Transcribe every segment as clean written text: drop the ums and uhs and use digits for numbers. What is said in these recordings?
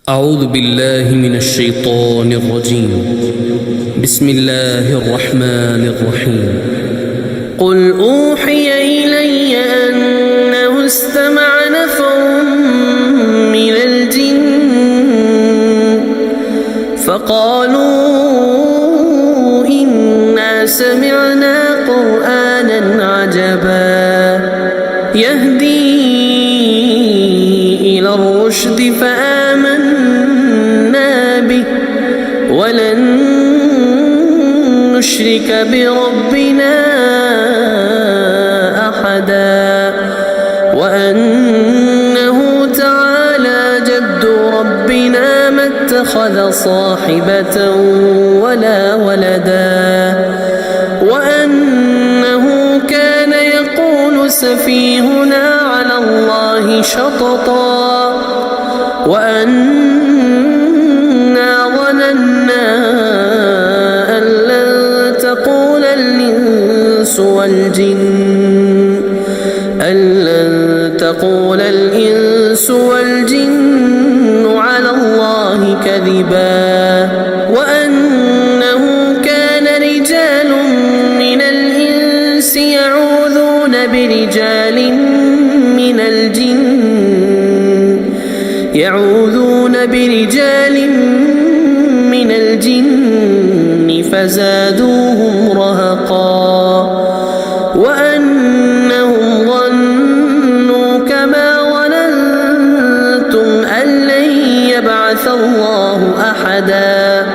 أعوذ بالله من الشيطان الرجيم. بسم الله الرحمن الرحيم. قل أوحي إلي أنه استمع نفر من الجن فقالوا إنا سمعنا قرآنا عجبا يهدي إلى الرشد فآمنا به ولن نشرك بربنا أحدا وأنه تعالى جد ربنا ما اتخذ صاحبة ولا ولدا وأنه كان يقول سفيهنا على الله شططا وأنا ظننا أن لن تقول الإنس والجن على الله كذبا وأنه كان رجال من الإنس يعوذون برجال من الجن فزادوهم رهقا وأنهم ظنوا كما ظننتم أن لن يبعث الله أحدا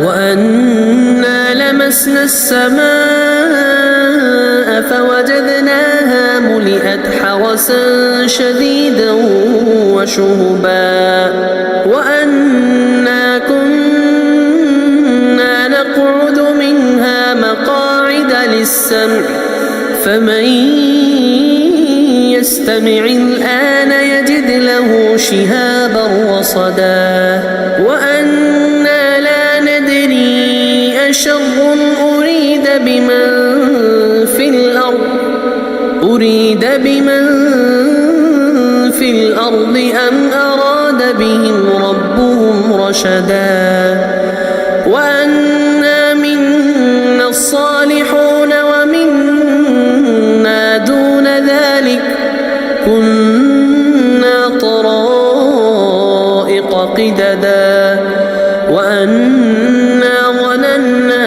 وأنا لمسنا السماء فوجدناها ملئت حرسا شديدا وشهبا وأنا كنا نقعد منها مقاعد للسمع فمن يستمع الآن يجد له شهابا رصدا وأنا لا ندري أشر أريد بمن في الأرض أم أراد بهم ربهم رشدا وأنا منا الصالحون ومنا دون ذلك كنا طرائق قددا وأنا ظننا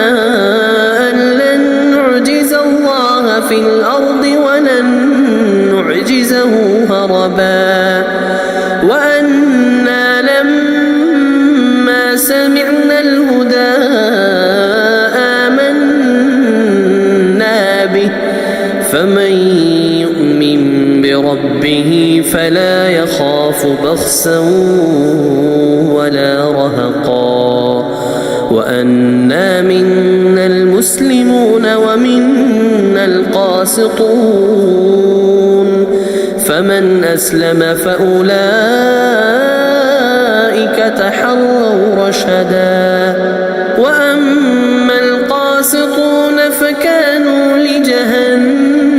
أن لن نعجز الله في الأرض ولن نعجزه هربا وأنا لما سمعنا الهدى آمنا به فمن يؤمن بربه فلا يخاف بخسا ولا رهقا وأنا منا المسلمون ومنا القاسطون فمن أسلم فأولئك تحروا رشدا وأما القاسطون فكانوا لجهنم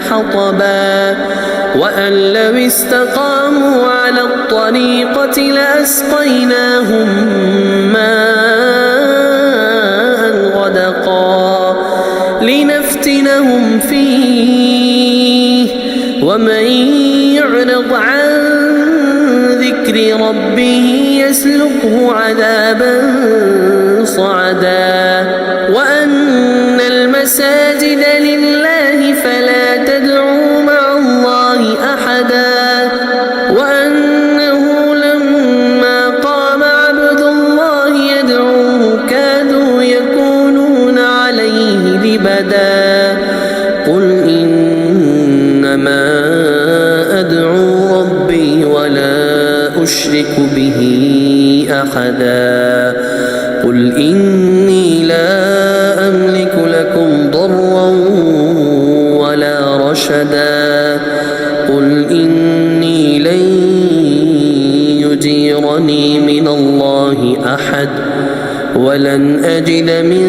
حطبا وأن لو استقاموا على الطريقة لأسقيناهم ماء غدقا لنفتنهم فيه ومن يعرض عن ذكر ربه يسلكه عذابا صعدا وأن المساجد لله فلا تدعوا مع الله أحدا وأنه لما قام عبد الله يدعوه كادوا يكونون عليه لبدا قل إنما أدعو ربي ولا أشرك به أحدا قل إني لا أملك لكم ضرا ولا رشدا قل إني لن يجيرني من الله أحد ولن أجد من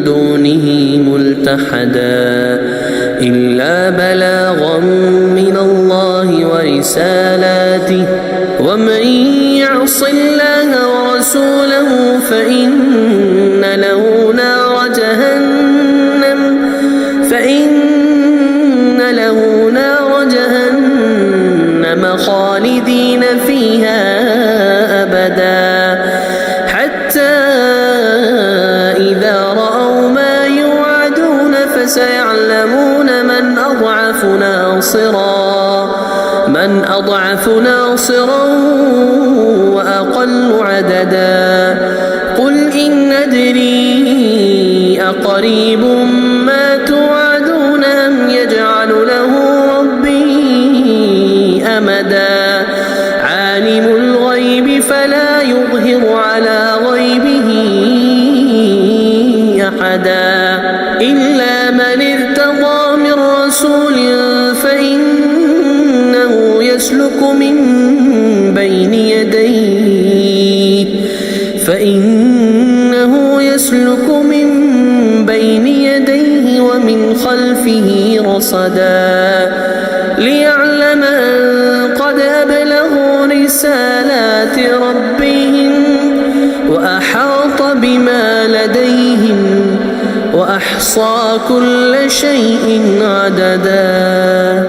دونه ملتحدا إلا بلاغا من الله ورسالاته ومن يعص الله ورسوله فإن له نار جهنم خالدين فيها أبدا حتى إذا رأوا ما يوعدون فسيعلمون من أضعف ناصرا وأقل عددا قل إن أدري أقريب ما توعدون أم يجعل له ربي أمدا عالم الغيب فلا يظهر على غيبه أحدا إلا من ارتضى من رسول فإنه يسلك من بين يديه ومن خلفه رصدا ليعلم أن قد أبلغوا رسالات ربهم وأحاط بما لديهم وأحصى كل شيء عددا.